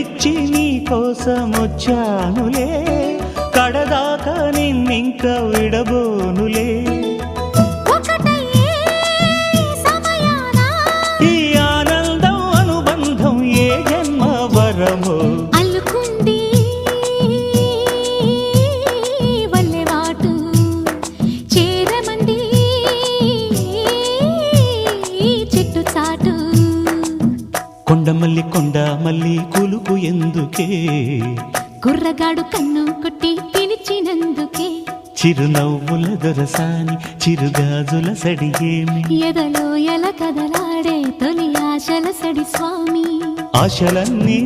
మెచ్చి నీ కోసం వచ్చానులే, కడదాకా నిన్నింక విడబోనులే. ఈ ఆనందం అనుబంధం ఏ జన్మ వరమో అల్లుకుంది వల్లెవాటు చేరమంది చెట్టు చాటు. కొండమల్లి కొండమల్లి కులుకు ఎందుకే, కుర్రగాడు కన్ను కొట్టి పిలిచినందుకే. చిరునవ్వుల దొరసాని చిరుగాజుల సడిగేమి, ఎదలో ఎల కదలాడే తొలి ఆశల సడి స్వామి. ఆశలన్నీ